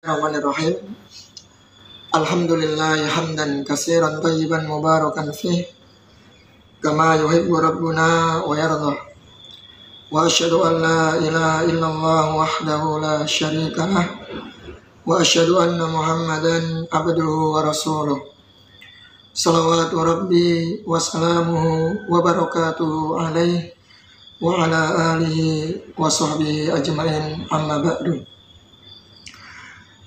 Bismillahirrahmanirrahim. Alhamdulillah hamdan katsiran thayyiban mubarakan fih kama yuhibbu rabbuna wa yardah. Wa asyhadu an la ilaha illallah wahdahu la syarika lah wa asyhadu anna Muhammadan abduhu wa rasuluh. Salawatu rabbi wa salamuhu wa barakatuhu alaihi wa ala alihi wa sahbihi ajmain, amma ba'du.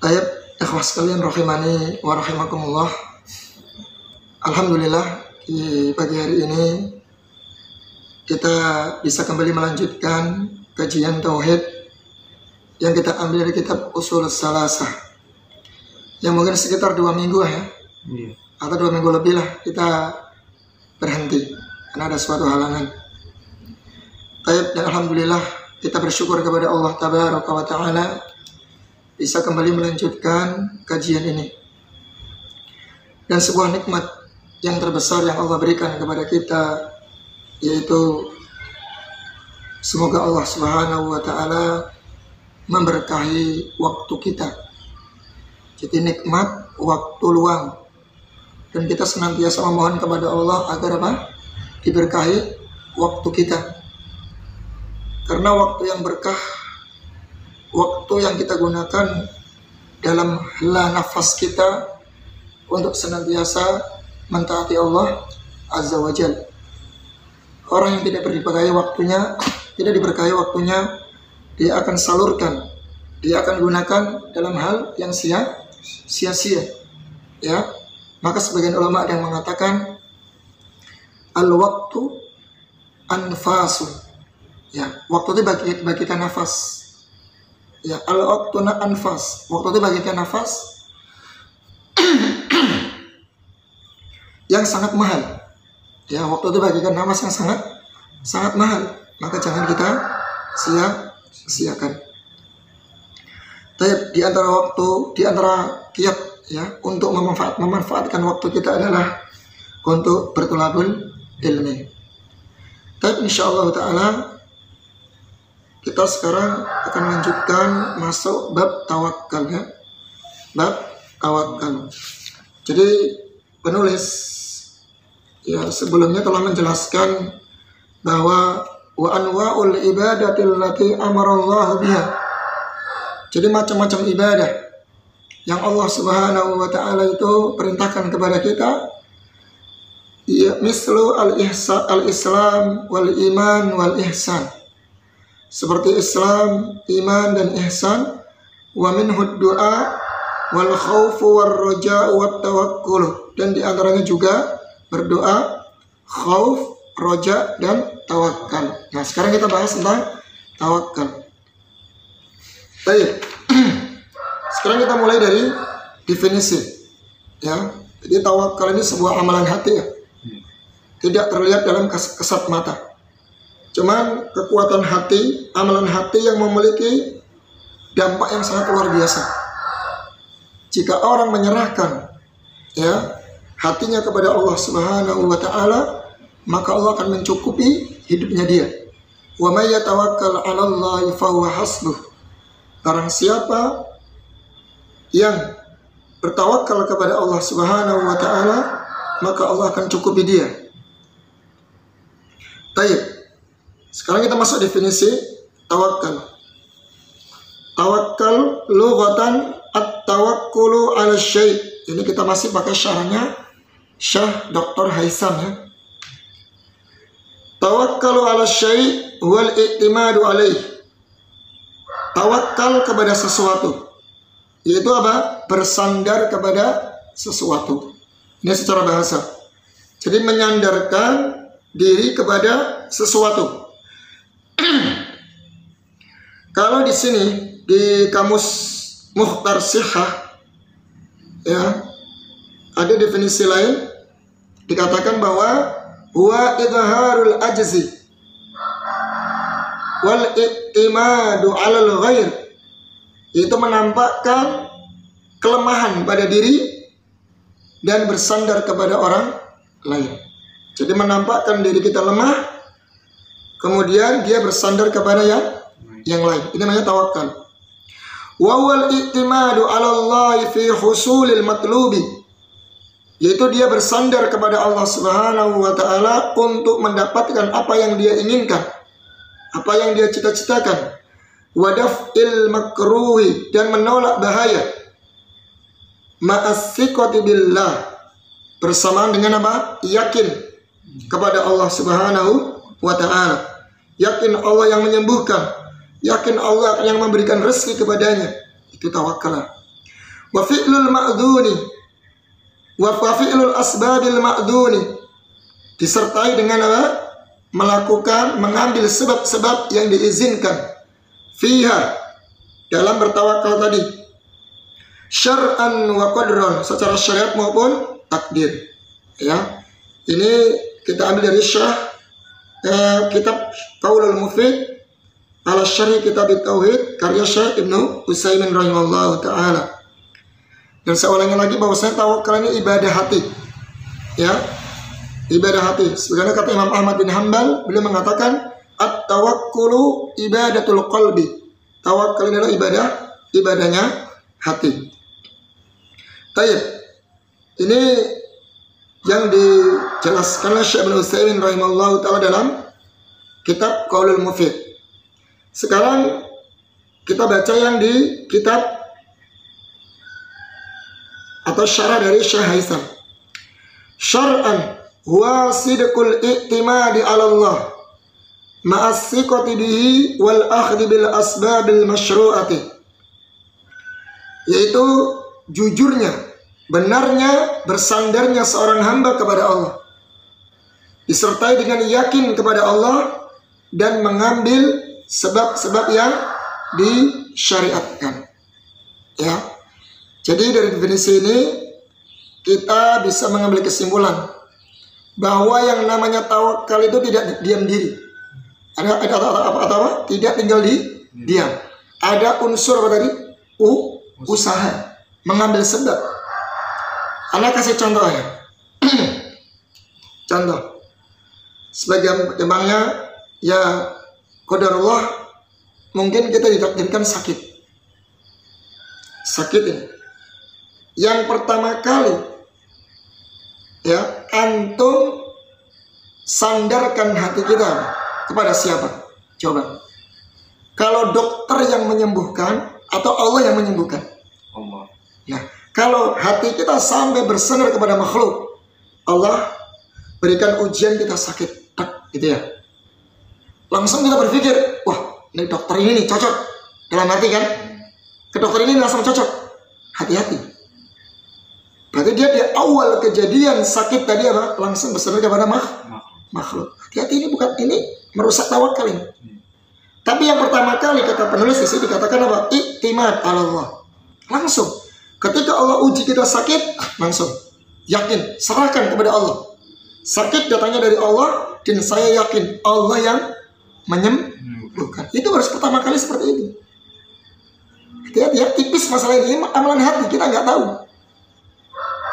Ayat ikhwah sekalian rahimani wa rahimakumullah. Alhamdulillah di pagi hari ini kita bisa kembali melanjutkan kajian tauhid yang kita ambil dari kitab Ushul Salasah, yang mungkin sekitar 2 minggu ya, atau 2 minggu lebih lah kita berhenti karena ada suatu halangan. Dan alhamdulillah kita bersyukur kepada Allah tabaraka wa ta'ala bisa kembali melanjutkan kajian ini. Dan sebuah nikmat yang terbesar yang Allah berikan kepada kita, yaitu semoga Allah Subhanahu wa ta'ala memberkahi waktu kita. Jadi nikmat waktu luang, dan kita senantiasa memohon kepada Allah agar diberkahi waktu kita. Karena waktu yang berkah, waktu yang kita gunakan dalam hela nafas kita untuk senantiasa mentaati Allah Azza wa Jalla. Orang yang tidak diberkahi waktunya, dia akan salurkan, dia akan gunakan dalam hal yang sia-sia. Ya, maka sebagian ulama yang mengatakan al-waktu anfasu. Ya, waktu itu bagikan nafas. Ya, al-waqtuna anfas. Waktu itu bagikan nafas yang sangat mahal. Ya, waktu itu bagikan nafas yang sangat mahal. Maka jangan kita sia-siakan. Di antara kiat ya untuk memanfaatkan waktu kita adalah untuk bertolabul ilmi. Tapi insyaallah taala kita sekarang akan lanjutkan masuk bab tawakal ya. Bab tawakal. Jadi penulis ya sebelumnya telah menjelaskan bahwa wa anwa'ul ibadatil lati amarallahu biha. Jadi macam-macam ibadah yang Allah Subhanahu wa ta'ala itu perintahkan kepada kita, ya mislu al-islam wal iman wal ihsan. Seperti Islam, iman dan ihsan, wa minhu du'a wal khaufu war raja'u wat tawakkul, dan di antaranya juga berdoa, khauf, raja dan tawakal. Nah, sekarang kita bahas tentang tawakal. Baik. Sekarang kita mulai dari definisi. Ya. Jadi tawakal ini sebuah amalan hati ya. Tidak terlihat dalam kasat mata. Cuman kekuatan hati, amalan hati yang memiliki dampak yang sangat luar biasa. Jika orang menyerahkan ya hatinya kepada Allah Subhanahu wa ta'ala, maka Allah akan mencukupi hidupnya dia. Wa may yatawakkal 'alallahi fahuwa hasbuh. Barang siapa yang bertawakal kepada Allah Subhanahu wa ta'ala, maka Allah akan cukupi dia. Baik. Sekarang kita masuk definisi tawakal. Tawakal lughatan at-tawakkulu 'ala syai'. Ini kita masih pakai syarahnya Syekh Dr. Haisam ya. Tawakkalu 'ala syai' wal i'timadu 'alaih. Tawakal kepada sesuatu, yaitu apa? Bersandar kepada sesuatu. Ini secara bahasa. Jadi menyandarkan diri kepada sesuatu. Kalau di sini di kamus Mukhtar Sihah ya, ada definisi lain, dikatakan bahwa huwa idharul ajzi wal i'timadu 'alal ghair, yaitu menampakkan kelemahan pada diri dan bersandar kepada orang lain. Jadi menampakkan diri kita lemah, kemudian dia bersandar kepada yang lain. Ini namanya tawakal. Wa wal i'timadu 'ala Allah fi husulil matlubi, yaitu dia bersandar kepada Allah Subhanahu wa taala untuk mendapatkan apa yang dia inginkan, apa yang dia cita-citakan. Wa daf'il makruhi, dan menolak bahaya. Ma'as-siqati billah, bersamaan dengan apa? Yakin kepada Allah Subhanahu wa taala. Yakin Allah yang menyembuhkan, yakin Allah yang memberikan rezeki kepadanya. Itu tawakal. Wa fi'lul ma'dzuni, wa fi'lul asbabil ma'dzuni, disertai dengan apa? Mengambil sebab-sebab yang diizinkan. Fiha, dalam bertawakal tadi. Syar'an wa qadran, secara syariat maupun takdir. Ya. Ini kita ambil dari syarah kitab Qaulul Mufid ala Syarih Kitab Tauhid karya Syekh Ibnu Utsaimin rahimahullahu taala. Dan saya ulangi lagi bahwasanya tawakal ini ibadah hati. Ya. Ibadah hati. Sebagaimana kata Imam Ahmad bin Hanbal, beliau mengatakan at-tawakkulu ibadatul qalbi. Tawakal ini adalah ibadahnya hati. Baik. Ini yang dijelaskan oleh Syekh Ibnu Utsaimin rahimahullahu taala dalam kitab Qaulul Mufid. Sekarang kita baca yang di kitab atau syarah dari Syekh Haisam. Syar'an huwa sidqul i'timadi 'ala Allah ma'as-siqati bihi wal akhdhi bil asbabil masyru'ati, yaitu jujurnya, benarnya bersandarnya seorang hamba kepada Allah, disertai dengan yakin kepada Allah dan mengambil sebab-sebab yang disyariatkan. Ya. Jadi dari definisi ini kita bisa mengambil kesimpulan bahwa yang namanya tawakal itu tidak diam diri. Ada apa? Tidak tinggal di diam. Ada unsur apa tadi? Usaha, mengambil sebab. Anda kasih contoh ya. Contoh. Sebagai gampangnya ya qadarullah, mungkin kita ditakdirkan sakit. Sakit ini. Yang pertama kali ya, antum sandarkan hati kita kepada siapa? Coba. Kalau dokter yang menyembuhkan atau Allah yang menyembuhkan? Allah. Nah, kalau hati kita sampai bersandar kepada makhluk, Allah berikan ujian kita sakit, gitu ya. Langsung kita berpikir, wah, ini dokter ini nih cocok. Dalam hati kan? Ke dokter ini langsung cocok. Hati-hati. Berarti dia di awal kejadian sakit tadi apa? Langsung bersandar kepada makhluk. Hati-hati, ini merusak tawakal ini. Tapi yang pertama kali kata penulis di sini dikatakan apa? I'timad 'ala Allah. Langsung. Ketika Allah uji kita sakit, langsung yakin, serahkan kepada Allah. Sakit datangnya dari Allah dan saya yakin Allah yang menyembuhkan. Itu harus pertama kali seperti itu. Hati-hati ya, tipis masalah ini, amalan hati kita nggak tahu.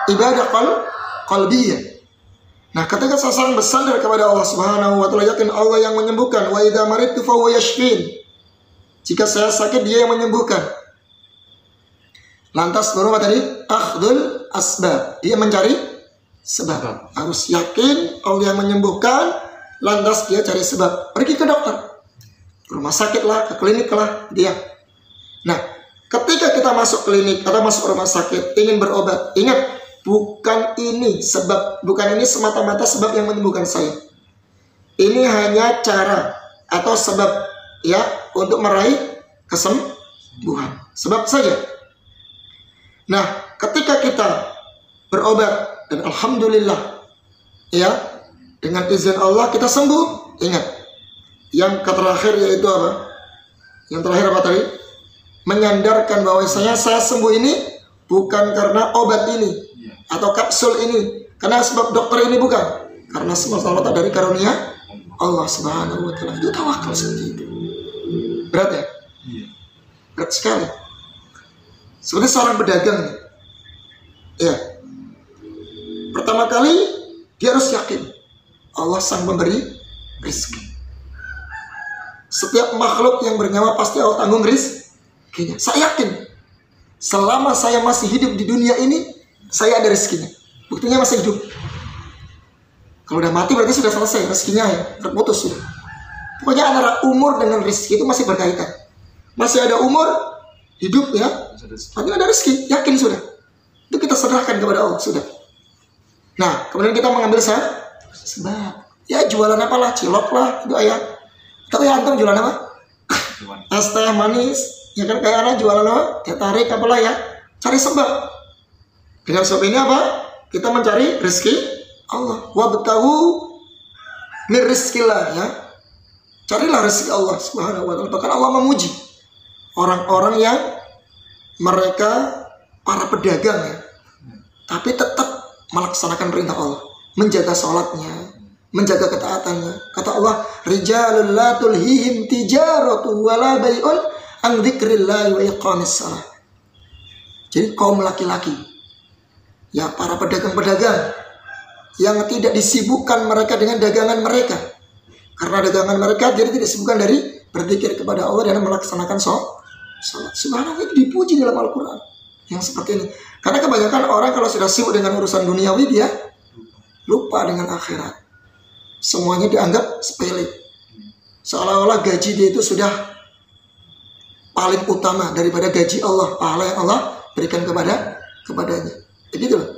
Ibadah qalbiyah. Nah, ketika seseorang bersandar kepada Allah Subhanahu wa taala, yakin Allah yang menyembuhkan. Wa idza maridtu fa huwa yashfin. Jika saya sakit, dia yang menyembuhkan. Lantas baru apa tadi? Akhdul asbab. Dia mencari sebab. Harus yakin Allah yang menyembuhkan, lantas dia cari sebab. Pergi ke dokter, ke rumah sakit lah, ke klinik lah, dia. Nah, ketika kita masuk klinik atau masuk rumah sakit, ingin berobat, ingat, bukan ini semata-mata sebab yang menyembuhkan saya. Ini hanya cara atau sebab ya untuk meraih kesembuhan. Sebab saja. Nah, ketika kita berobat dan alhamdulillah ya, dengan izin Allah kita sembuh, ingat, yang terakhir yaitu apa? Yang terakhir apa tadi? Menyandarkan bahwa saya sembuh ini bukan karena obat ini atau kapsul ini, karena sebab dokter ini, bukan, karena semata-mata dari karunia Allah Subhanahu wa taala. Itu tawakal seperti itu. Berat ya? Berat sekali. Sebenarnya seorang pedagang ya, pertama kali dia harus yakin Allah sang pemberi rezeki. Setiap makhluk yang bernyawa pasti Allah tanggung rezeki. rezekinya. Saya yakin selama saya masih hidup di dunia ini, saya ada rezekinya. Buktinya masih hidup. Kalau udah mati berarti sudah selesai rezekinya ya, terputus sudah. Pokoknya antara umur dengan rezeki itu masih berkaitan. Masih ada umur, hidup ya, nanti ada rezeki, yakin sudah. Itu kita serahkan kepada Allah sudah. Nah, kemudian kita mengambil sebab. Ya jualan apalah, cilok lah, itu ayat. Tapi antum jualan apa? Es teh manis, ya kan kayak anak jualan apa? Teh tarik apalah ya. Cari sebab. Dengan sebab ini apa? Kita mencari rezeki Allah. Wabtahu min rizqillah ya. Carilah rezeki Allah Subhanahu wa taala. Bahkan Allah memuji orang-orang yang mereka para pedagang ya. Tapi tetap melaksanakan perintah Allah, menjaga sholatnya, menjaga ketaatannya. Kata Allah, rijalul la tulhihim tijaratu wala bai'un an dzikrillah wa iqamis shalah. Jadi kaum laki-laki, ya para pedagang-pedagang yang tidak disibukkan mereka dengan dagangan mereka. Karena dagangan mereka jadi tidak disibukkan dari berzikir kepada Allah dan melaksanakan sholat. Subhanallah, itu dipuji dalam Al-Quran yang seperti ini. Karena kebanyakan orang kalau sudah sibuk dengan urusan duniawi, dia lupa dengan akhirat. Semuanya dianggap sepele. Seolah-olah gaji dia itu sudah paling utama daripada gaji Allah, pahala yang Allah berikan kepadanya. Begitu loh.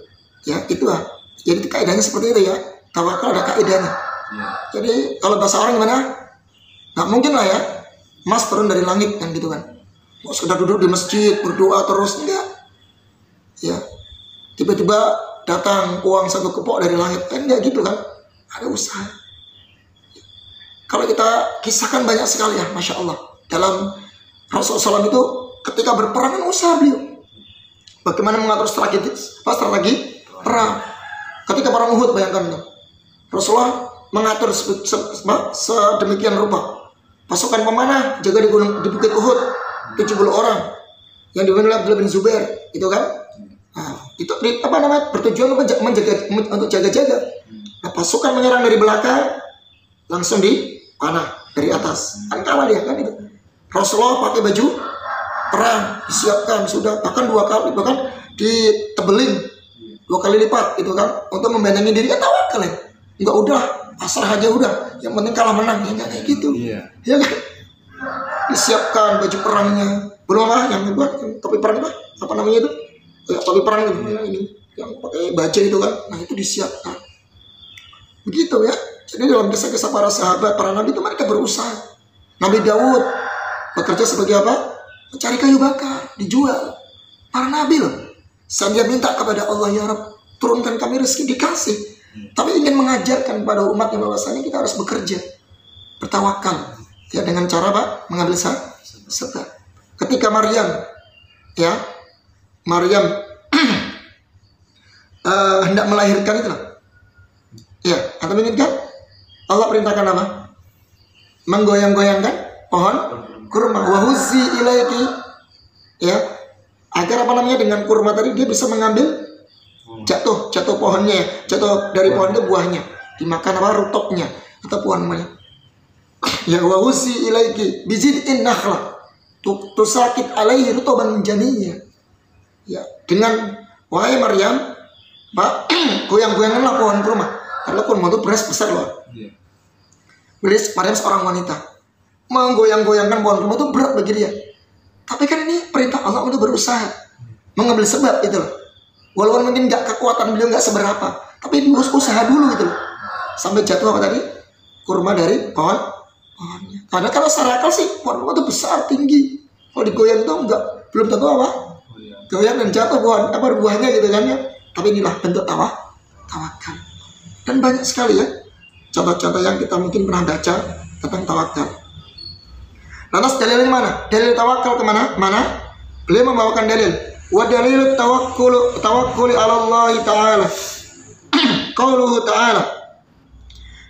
Ya, itu lah. Jadi kaidahnya seperti itu ya. Tawakal ada kaidahnya. Jadi kalau bahasa orang gimana? Nggak mungkin lah ya Mas turun dari langit kan gitu kan. Mau sekedar duduk di masjid berdoa terus, enggak. Ya, tiba-tiba datang uang 1 kepok dari langit, kan enggak gitu kan. Ada usaha. Kalau kita kisahkan banyak sekali ya, Masya Allah. Dalam Rasulullah SAW itu ketika berperang kan usaha beliau. Bagaimana mengatur strategi perang. Ketika perang Uhud, bayangkan itu. Rasulullah mengatur sedemikian rupa. Pasukan pemanah jaga di Bukit Uhud 70 orang yang dipimpin oleh Abdullah bin Zubair, itu kan. Nah, itu bertujuan untuk jaga-jaga. Nah, pasukan menyerang dari belakang, langsung dipanah dari atas. Kan kalah dia kan itu. Rasulullah pakai baju perang, disiapkan sudah, bahkan 2 kali, bahkan ditebelin 2 kali lipat itu kan, untuk membentengi diri. Kan tawakal ya. Enggak, udah pasrah aja udah, yang penting kalah menang ya, kayak gitu. Ya kan. Disiapkan baju perangnya, belum lah yang dibuat topi perang itu apa namanya itu, ya, topi perang itu ya, ini yang pakai baja itu kan. Nah itu disiapkan begitu ya. Jadi dalam kisah-kisah para sahabat, para nabi itu mereka berusaha. Nabi Daud bekerja sebagai apa? Mencari kayu bakar, dijual. Para nabi loh, sambil minta kepada Allah, ya Rabb turunkan kami rezeki, dikasih. Tapi ingin mengajarkan pada umatnya bahwasanya kita harus bekerja, bertawakal ya, dengan cara apa? Mengambil sebab. Ketika Maryam hendak melahirkan itu loh. Ya, atau mengingat Allah perintahkan apa? Menggoyang-goyangkan pohon kurma, wahuzi ilaiki, ya, agar apa namanya, dengan kurma tadi dia bisa mengambil jatuh pohonnya, jatuh dari pohon itu buahnya, dimakan apa, rutopnya atau buahnya. Ya, wahuzi ilaiki bizid'in nakhla tusakit alaihi rutoban janiyya. Ya, dengan wahai Maryam, Pak, goyang-goyanganlah pohon kurma. Kalau kurma itu beras besar loh. Maryam seorang wanita, menggoyang-goyangkan pohon kurma itu berat bagi dia. Tapi kan ini perintah Allah untuk berusaha, mengambil sebab itu loh. Walaupun mungkin kekuatan beliau nggak seberapa, tapi usaha dulu gitu loh. Sampai jatuh apa tadi? Kurma dari pohonnya. Karena kalau secara akal sih pohon kurma itu besar, tinggi. Kalau digoyang itu belum tentu apa? Goyang dan jatuh buahnya gitu kan ya. Tapi inilah bentuk tawakal. Dan banyak sekali ya contoh-contoh yang kita mungkin pernah baca tentang tawakal. Lantas dalilnya mana? Dalil tawakal kemana? Beliau membawakan dalil. Wa dalilut tawakkuli ala Allah Ta'ala. Qauluhu Ta'ala.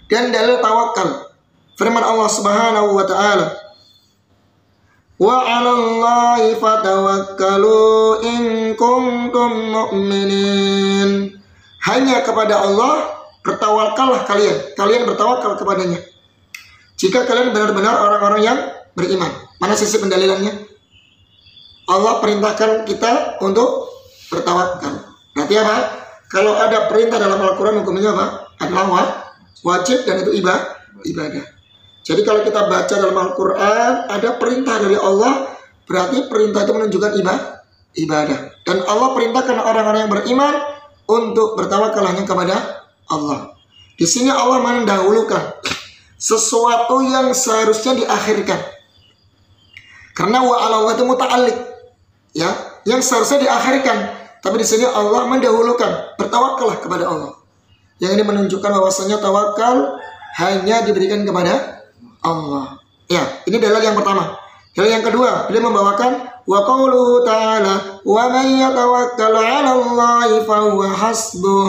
Dan dalil tawakal firman Allah Subhanahu wa Ta'ala. Wa 'alallahi fatawakkalu in kuntum mu'minin. Hanya kepada Allah bertawakallah kalian bertawakal kepadanya jika kalian benar-benar orang-orang yang beriman. Mana sisi pendalilannya? Allah perintahkan kita untuk bertawakal. Berarti apa? Kalau ada perintah dalam Al-Quran, hukumnya apa? Adalah wajib dan itu ibadah. Jadi kalau kita baca dalam Al-Quran ada perintah dari Allah, berarti perintah itu menunjukkan ibadah. Dan Allah perintahkan orang-orang yang beriman untuk bertawakal hanya kepada Allah. Di sini Allah mendahulukan sesuatu yang seharusnya diakhirkan. Karena wa 'ala Allah itu muta'alliq, ya, yang seharusnya diakhirkan. Tapi di sini Allah mendahulukan, bertawakallah kepada Allah. Yang ini menunjukkan bahwasanya tawakal hanya diberikan kepada Allah. Ya, ini dalil yang pertama. Dalil yang kedua, beliau membawakan wa qauluhu ta'ala wa may yatawakkal 'ala Allahi fa huwa hasbuh.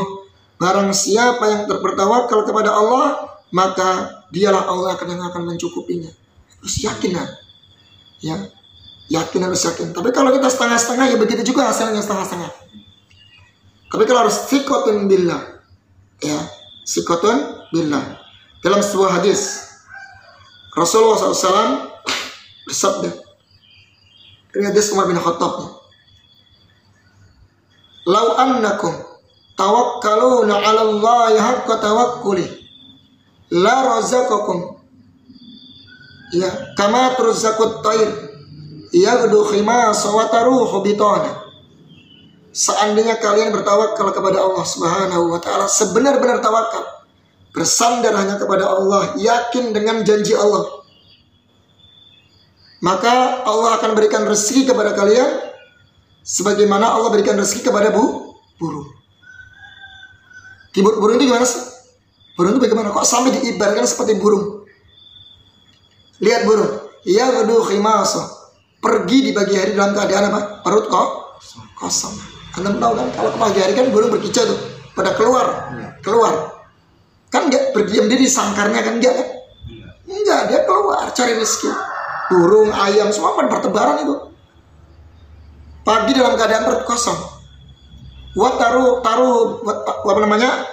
Barang siapa yang bertawakal kepada Allah, maka dialah Allah yang akan mencukupinya. Harus yakin, ya, yakin, harus yakin. Tapi kalau kita setengah-setengah, ya begitu juga hasilnya setengah-setengah. Tapi kalau harus thiqatun billah, ya, thiqatun billah. Dalam sebuah hadis Rasulullah SAW bersabda, ini hadis Umar bin Khattab, "Lau annakum tawakkaluna 'ala Allahi haqqa tawakkuli la razaqakum, ya, kama turzaqut tayr yaghdu khimasa wa taruhu bitana." Seandainya kalian bertawakal kepada Allah Subhanahu wa taala, sebenar-benar tawakal, bersandar hanya kepada Allah, yakin dengan janji Allah, maka Allah akan berikan rezeki kepada kalian sebagaimana Allah berikan rezeki kepada burung. Burung itu gimana sih? Burung itu bagaimana? Kok sampai diibaratkan seperti burung? Lihat burung, yaghdu khimasa, pergi di pagi hari dalam keadaan apa? Perut kosong. Anda tahu kan, kalau pagi hari kan burung berkicau tuh, pada keluar. Kan nggak berdiam diri di sangkarnya, kan enggak kan? Enggak, dia keluar cari rezeki. Burung, ayam, semua pada bertebaran itu. Pagi dalam keadaan perut kosong.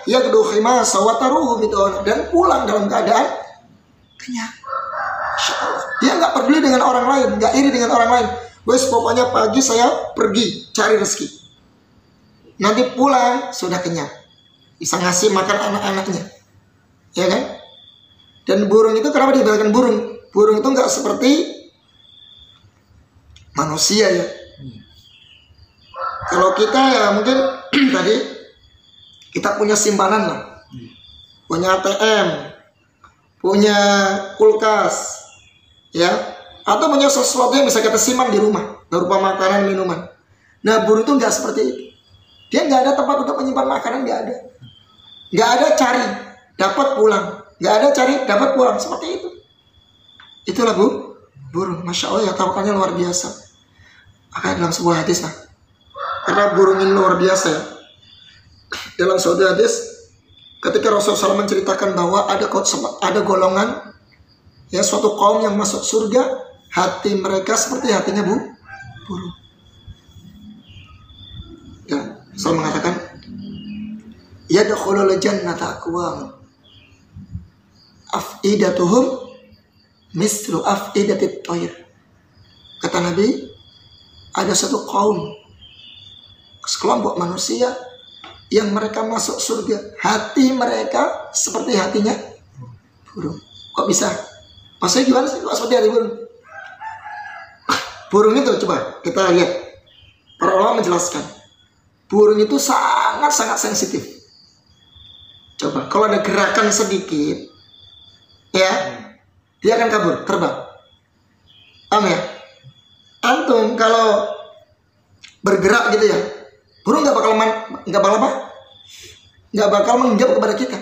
Yaghdu khimasa wa taruhu bitana, dan pulang dalam keadaan kenyang. Masya Allah. Dia nggak peduli dengan orang lain, nggak iri dengan orang lain. Wes, pokoknya pagi saya pergi cari rezeki. Nanti pulang sudah kenyang, bisa ngasih makan anak-anaknya, ya kan? Dan burung itu kenapa diibaratkan burung? Burung itu nggak seperti manusia, ya. Kalau kita, ya mungkin tadi kita punya simpanan lah, punya ATM, punya kulkas, ya, atau punya sesuatu yang bisa kita simpan di rumah berupa makanan, minuman. Nah, burung itu nggak seperti itu. Dia nggak ada tempat untuk menyimpan makanan, nggak ada. Nggak ada cari, dapat pulang. Nggak ada cari, dapat pulang. Seperti itu. Itulah burung. Masya Allah, ya, tawakalnya luar biasa. Maka dalam sebuah hadis, karena burung ini luar biasa, ya. Dalam sebuah hadis, ketika Rasulullah SAW menceritakan bahwa ada golongan, ya, suatu kaum yang masuk surga, hati mereka seperti hatinya burung. Ya, Rasul mengatakan, yadkhulul jannata aqwam afidatuhum mislu afidatit tayr. Kata Nabi, ada satu kaum, sekelompok manusia yang mereka masuk surga, hati mereka seperti hatinya burung. Kok bisa? Maksudnya gimana sih kok seperti hati burung? Burung itu, coba kita lihat, para ulama menjelaskan, burung itu sangat-sangat sensitif. Coba, kalau ada gerakan sedikit, ya, dia akan kabur, terbang. Paham ya? Antum kalau bergerak gitu, ya, burung nggak bakal menghadap kepada kita.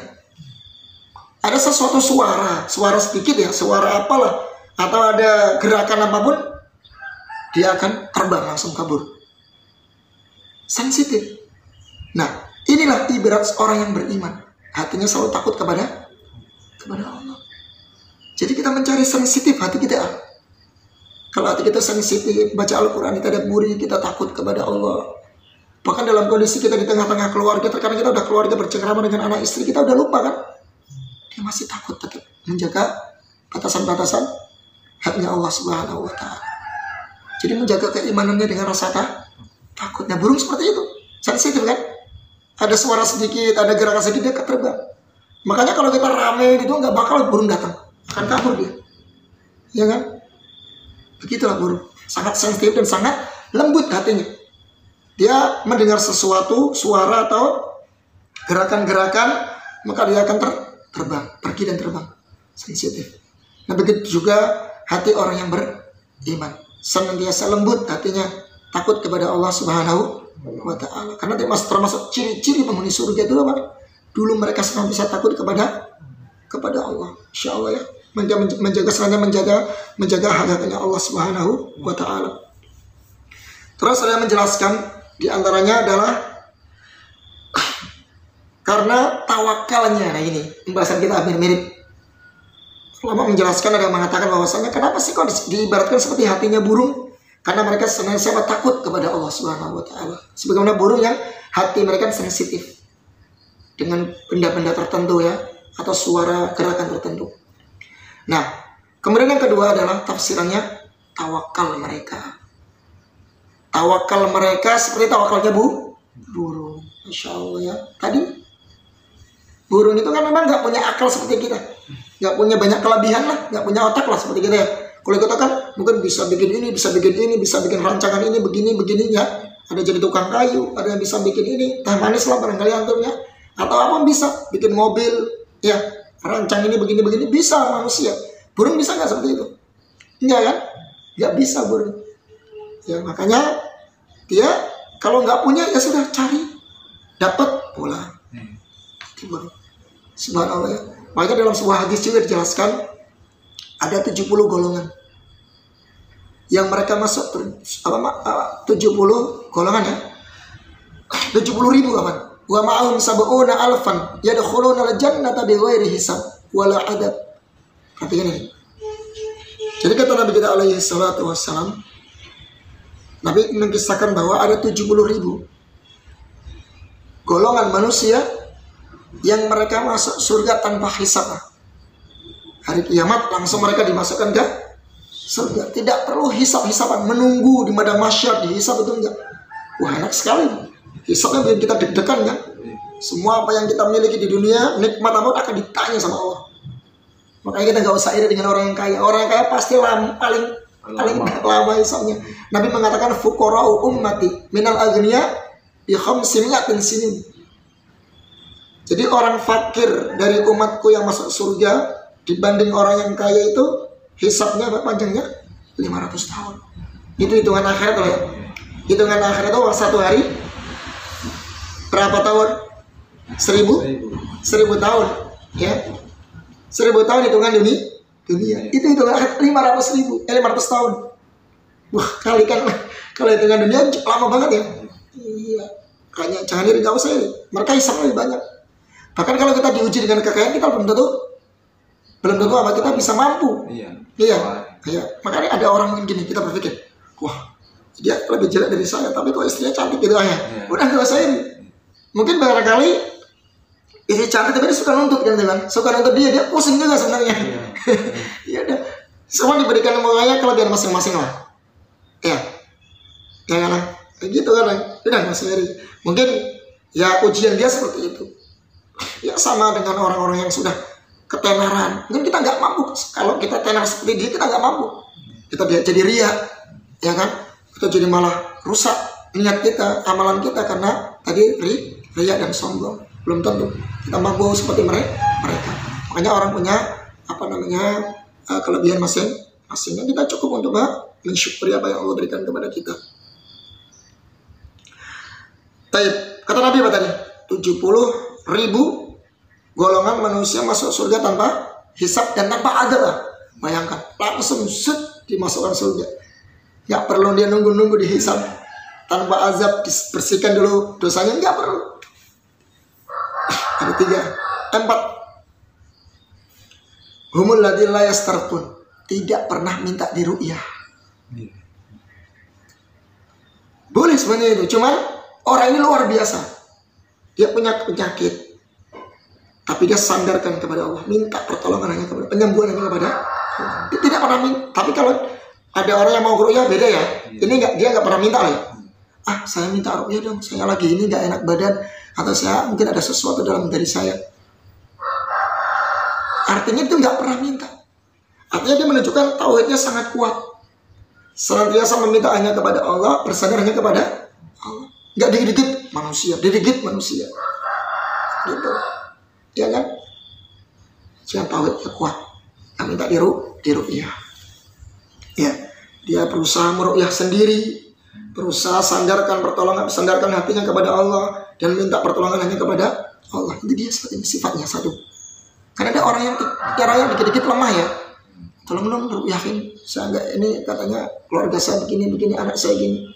Ada sesuatu suara sedikit, ya, suara apalah, atau ada gerakan apapun, dia akan terbang langsung kabur. Sensitif. Nah, inilah ibarat orang yang beriman, hatinya selalu takut kepada Allah. Jadi kita mencari sensitif hati kita. Kalau hati kita sensitif, baca Al-Quran, kita tadabburi, kita takut kepada Allah. Bahkan dalam kondisi kita di tengah-tengah keluarga, terkadang kita udah keluarga bercengkrama dengan anak istri, kita udah lupa kan? Dia masih takut tetap menjaga batasan-batasan haknya Allah Subhanahu wa ta'ala. Jadi menjaga keimanannya dengan rasa takutnya. Burung seperti itu, sensitif kan? Ada suara sedikit, ada gerakan sedikit, dia terbang. Makanya kalau kita rame gitu nggak bakal burung datang, akan kabur dia, ya kan? Begitulah burung, sangat sensitif dan sangat lembut hatinya. Dia mendengar sesuatu, suara atau gerakan-gerakan, maka dia akan terbang, pergi dan terbang, sensitif. Nah begitu juga hati orang yang beriman, senantiasa lembut hatinya, takut kepada Allah Subhanahu wa Ta'ala. Karena termasuk ciri-ciri penghuni surga itu apa? Dulu mereka senantiasa takut kepada Allah, insya Allah ya, menjaga hak-haknya Allah Subhanahu wa Ta'ala. Terus saya menjelaskan di antaranya adalah karena tawakalnya. Nah ini pembahasan kita hampir mirip. Ulama menjelaskan, ada yang mengatakan bahwasanya kenapa sih kok diibaratkan seperti hatinya burung? Karena mereka senantiasa takut kepada Allah Subhanahu wa Ta'ala. Sebagaimana burung yang hati mereka sensitif dengan benda-benda tertentu ya, atau suara gerakan tertentu. Nah, kemudian yang kedua adalah tafsirannya tawakal mereka. Tawakal mereka seperti tawakalnya burung. Insya Allah ya. Tadi burung itu kan memang nggak punya akal seperti kita, nggak punya banyak kelebihan lah, nggak punya otak lah seperti kita ya. Kalau kita kan mungkin bisa bikin ini, bisa bikin rancangan ini, begini ya. Ada jadi tukang kayu, ada yang bisa bikin ini, teh manis lah barangkali antum ya. Atau apa bisa bikin mobil ya, rancang ini begini bisa manusia. Burung bisa nggak seperti itu? Enggak kan? Nggak bisa burung. Ya makanya dia kalau nggak punya ya sudah cari, dapat pulang. Itu burung. Subhanallah ya. Makanya dalam sebuah hadis juga dijelaskan ada 70 golongan yang mereka masuk 70 golongan ya, 70.000 aman. Wa ma'ahum sab'una alfan yadkhuluna al-jannata bighairi hisab wala adab. Perhatikan ini. Jadi kata Nabi kita alaihi salatu wassalam, Nabi mengisahkan bahwa ada 70.000 golongan manusia yang mereka masuk surga tanpa hisab. Hari kiamat langsung mereka dimasukkan ke surga, tidak perlu hisab-hisaban, menunggu di padang mahsyar dihisab, itu enggak. Wah enak sekali. Hisabnya bikin kita deg-degan kan. Semua apa yang kita miliki di dunia, nikmat apa akan ditanya sama Allah. Makanya kita nggak usah iri dengan orang yang kaya. Orang yang kaya pasti paling lama hisabnya. Nabi mengatakan fuqara'u ummati minal aghniya bi khamsimi'atin sinin. Jadi orang fakir dari umatku yang masuk surga dibanding orang yang kaya itu hisabnya panjangnya 500 tahun. Itu hitungan akhirat loh ya. Hitungan akhirat itu satu hari berapa tahun? 1000 tahun ya. 1000 tahun hitungan dunia. Itu hitungan akhirat 500 tahun. Wah kalikan kalau hitungan dunia lama banget ya. Iya. Kayaknya jangan iri, nggak usah iri. Mereka hisab lebih banyak. Bahkan kalau kita diuji dengan kekayaan, kita belum tentu apa kita bisa mampu. Iya. Makanya ada orang mungkin gini, kita berpikir, wah dia lebih jelek dari saya, tapi kok istrinya cantik gitu ya. Udah nggak usah ini. Mungkin barangkali istri cantik tapi dia suka nuntut kan, suka nuntut dia pusing juga sebenarnya. Ya udah, semua diberikan semuanya kelebihan masing-masing lah. Ya kan, kayak gitu kan. Udah nggak usah iri. Mungkin ya ujian dia seperti itu. Ya sama dengan orang-orang yang sudah ketenaran. Mungkin kita nggak mampu. Kalau kita tenar seperti dia, kita nggak mampu. Kita jadi ria, ya kan? Kita jadi malah rusak niat kita, amalan kita karena tadi ria dan sombong. Belum tentu kita mampu seperti mereka. Makanya orang punya kelebihan masing-masing. Kita cukup untuk mensyukuri apa yang Allah berikan kepada kita. Baik, kata Nabi apa tadi? 70.000 golongan manusia masuk surga tanpa hisab dan tanpa adab. Bayangkan, langsung dimasukkan surga. Gak perlu dia nunggu dihisab, tanpa azab, dibersihkan dulu dosanya, gak perlu. Ada 3, 4. Humul ladzi la yastarqun, tidak pernah minta diru'yah. Boleh sebenarnya itu, cuman orang ini luar biasa. Dia punya penyakit, tapi dia sandarkan kepada Allah, minta pertolongan hanya kepada penyembuhan hanya kepada Allah. Dia tidak pernah minta. Tapi kalau Ada orang yang mau ruqyah beda ya. Ini dia nggak pernah minta ya. Saya minta ruqyah dong. Saya lagi ini nggak enak badan, atau saya mungkin ada sesuatu dalam diri saya. Artinya itu nggak pernah minta. Artinya dia menunjukkan tauhidnya sangat kuat. Senantiasa meminta hanya kepada Allah, bersandar hanya kepada Allah. Nggak dikit-dikit manusia, gitu. Ya kan? Jangan tauhidnya kuat. Nggak minta diruqyah. Ya, dia berusaha meruqyah sendiri, berusaha sandarkan hatinya kepada Allah dan minta pertolongan hanya kepada Allah. Itu dia sifatnya satu. Karena ada orang yang dikit-dikit lemah ya. Tolong dong ruqyahin. Saya enggak, ini katanya keluarga saya begini, anak saya gini.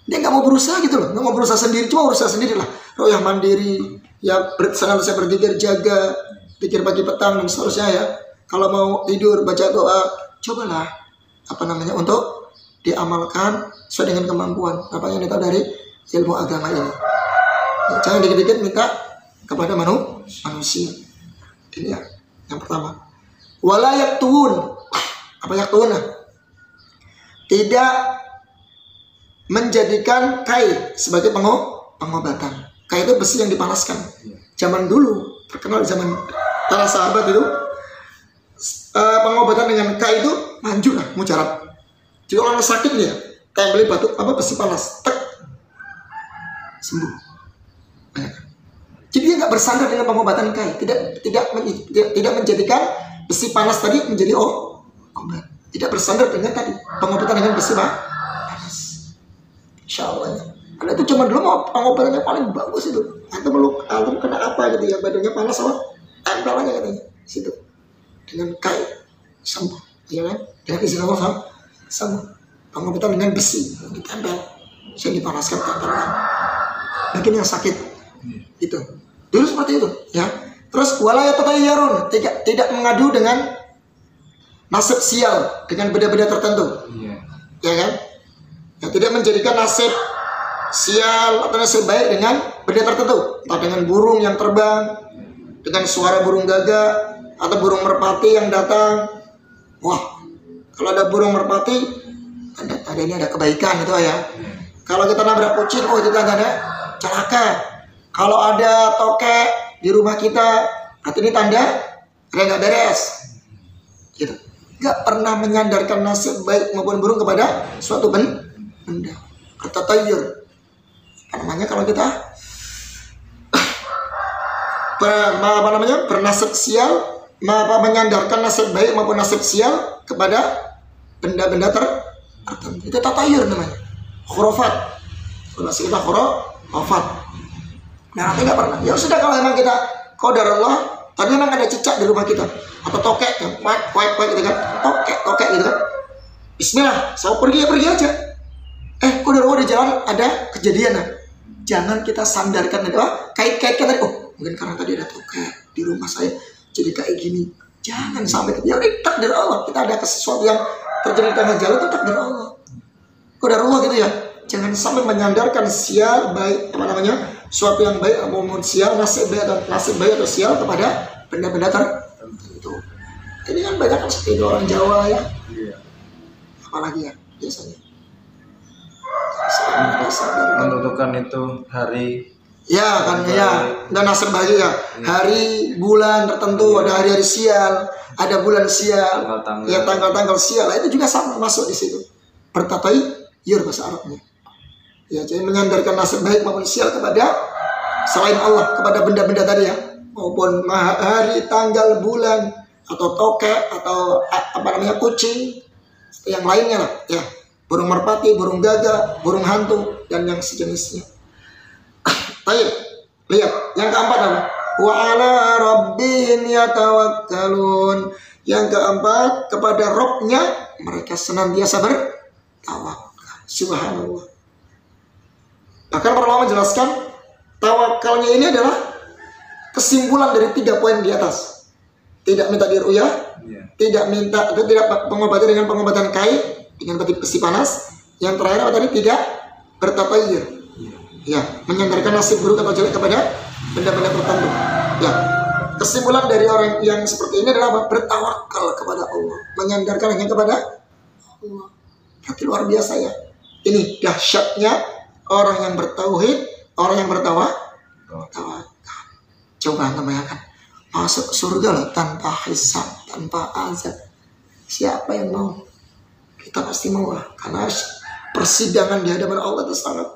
Dia nggak mau berusaha gitu loh, nggak mau berusaha sendiri, cuma berusaha sendiri lah. Ruqyah mandiri, ya senantiasa berzikir, jaga, zikir pagi petang dan seterusnya ya. Kalau mau tidur baca doa, cobalah untuk diamalkan sesuai dengan kemampuan apa yang kita dari ilmu agama ini. Jangan dikit-dikit minta kepada manusia. Ini ya, yang pertama. Wala yaktun. Apa yaktun? Tidak menjadikan kai sebagai pengobatan. Kai itu besi yang dipanaskan. Zaman dulu, terkenal zaman para sahabat itu, pengobatan dengan kai itu manjur lah, mujarab. Jadi orang sakit nih ya, kayak beli batu besi panas, tek, sembuh. Jadi dia nggak bersandar dengan pengobatan kai, tidak menjadikan besi panas tadi menjadi obat. Tidak bersandar dengan tadi pengobatan dengan besi panas. Insya Allah ya. Karena itu cuma dulu mau pengobatannya paling bagus itu. Antum kena apa gitu ya, badannya panas tempel aja katanya situ. Dengan kai sembuh, ya kan? Dengan izin Allah sembuh. Pengobatan dengan besi ditempel, saya dipanaskan tempelkan. Bagian yang sakit itu. Dulu seperti itu, ya. Terus wala yatatayyarun, tidak mengadu dengan nasib sial, dengan benda-benda tertentu. Ya kan? Ya, tidak menjadikan nasib sial atau nasib baik dengan benda tertentu, entah dengan burung yang terbang, dengan suara burung gagak atau burung merpati yang datang. Wah, kalau ada burung merpati, ada kebaikan itu ya. Kalau kita nabrak kucing, itu tanda celaka. Kalau ada tokek di rumah kita, berarti ini tanda ada nggak beres. Gitu. Nggak pernah menyandarkan nasib baik maupun burung kepada suatu benda. Bertatayyur. Kalau kita bernasib sial, menyandarkan nasib baik maupun nasib sial kepada benda-benda tertentu. Itu tatayur namanya. Khurafat. Kalau kita khurafat. Nah, nggak pernah. Ya sudah, kalau memang kita qadarullah, tadi memang ada cicak di rumah kita atau tokek yang kuek gitu kan. Tokek gitu kan. Bismillah, saya pergi aja. Qadarullah di jalan ada kejadian. Jangan kita sandarkan kait-kaitkan tadi. Mungkin karena tadi ada tokek di rumah saya jadi kayak gini. Jangan sampai ya udah, takdir Allah. Kita ada sesuatu yang terjadi di tengah jalan, itu takdir Allah. Qadarullah gitu ya. Jangan sampai menyandarkan sial baik suatu yang baik maupun sial, nasib baik atau sial kepada benda-benda tertentu. Ini kan banyak kan seperti orang Jawa ya. Apalagi ya biasanya. Menentukan itu hari. Ya kan ya, dan nasib baik ya. Hari bulan tertentu, ada hari-hari sial, ada bulan sial, tanggal-tanggal sial. Itu juga sama masuk di situ. Bertatayyur bahasa Arabnya. Ya, jadi menyandarkan nasib baik maupun sial kepada selain Allah, kepada benda-benda tadi ya, maupun hari, tanggal, bulan, atau tokek, atau kucing, atau yang lainnya lah, ya, burung merpati, burung gagak, burung hantu, dan yang sejenisnya. Baik, lihat yang keempat apa? Wa ala rabbihim yatawakkalun. Yang keempat, kepada Rabb-nya mereka senantiasa bertawakal. Subhanallah. Bahkan para ulama menjelaskan tawakalnya ini adalah kesimpulan dari 3 poin di atas. Tidak minta diruqyah, tidak pengobatan dengan pengobatan kai dengan besi panas. Yang terakhir apa tadi? Tidak bertatayyur. Ya, menyandarkan nasib buruk atau jelek kepada benda-benda tertentu. Ya, kesimpulan dari orang yang seperti ini adalah apa? Bertawakal kepada Allah, menyandarkan hanya kepada Allah. Berarti luar biasa ya. Ini dahsyatnya orang yang bertauhid, orang yang bertawakal. Coba anda bayangkan, masuk ke surga loh tanpa hisab, tanpa azab. Siapa yang mau? Kita pasti mau lah, karena persidangan di hadapan Allah itu sangat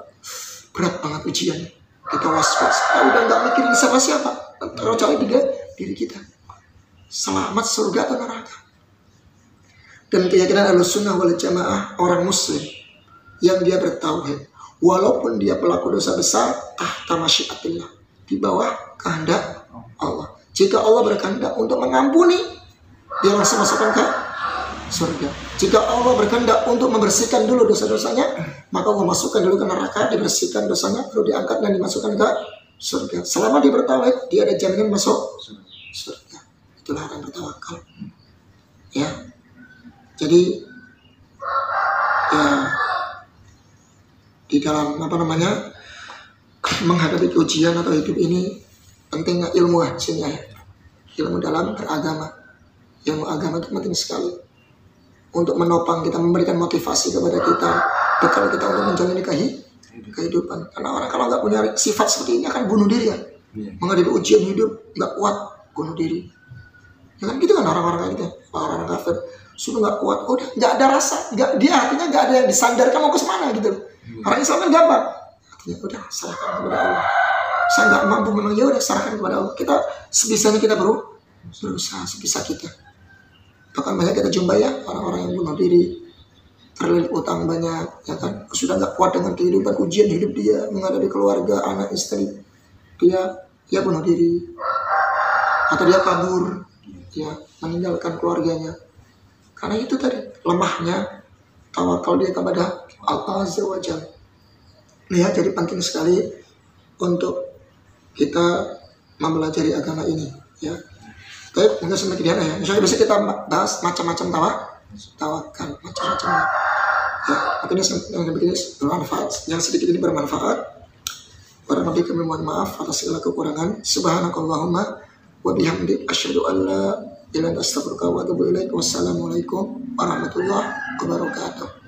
berat banget ujian. Kita was-was, udah nggak mikirin siapa-siapa, kecuali diri kita. Selamat surga atau neraka. Dan keyakinan Ahlussunnah wal Jamaah, orang muslim yang dia bertauhid, walaupun dia pelaku dosa besar, tahta masyiatillah, di bawah kehendak Allah. Jika Allah berkehendak untuk mengampuni, dia langsung masukkan ke surga. Jika Allah berkehendak untuk membersihkan dulu dosa-dosanya, maka Allah masukkan dulu ke neraka, dibersihkan dosanya, lalu diangkat dan dimasukkan ke surga. Selama dia bertauhid, dia ada jaminan masuk surga. Itulah orang bertawakal. Ya. Jadi ya, di dalam menghadapi ujian atau hidup ini pentingnya ilmu ya. Ilmu dalam beragama. Ilmu agama itu penting sekali untuk menopang kita, memberikan motivasi kepada kita, bekal kita untuk menjalani kehidupan. Karena orang kalau nggak punya sifat seperti ini akan bunuh diri ya. Menghadapi ujian hidup nggak kuat, bunuh diri. Ya kan gitu kan orang-orang kayak gitu, orang-orang kafir. Sudah nggak kuat, udah nggak ada rasa, dia hatinya nggak ada yang disandarkan mau ke mana gitu. Orang Islam kan gampang, hatinya udah serahkan kepada Allah. Saya nggak mampu memang, ya udah serahkan kepada Allah. Kita sebisanya kita berusaha sebisa kita. Bahkan banyak kita jumpa ya orang-orang yang bunuh diri, terlilit utang banyak, ya kan, sudah nggak kuat dengan kehidupan ujian hidup dia, menghadapi keluarga, anak, istri, dia bunuh diri, atau dia kabur, ya meninggalkan keluarganya. Karena itu tadi lemahnya tawakal dia kepada Allah Azza wa Jalla. Ya, jadi penting sekali untuk kita mempelajari agama ini. Ya, baik, mungkin semakin ya. Misalnya bisa kita bahas macam-macam tawakal, macam-macam. Ya, mungkin yang begini bermanfaat, yang sedikit ini bermanfaat. Para nabi kami mohon maaf atas segala kekurangan. Subhanakallahumma wa bihamdik asyhadu an la ilaha illa anta astaghfiruka wa atubu ilaik. Wassalamualaikum warahmatullahi wabarakatuh.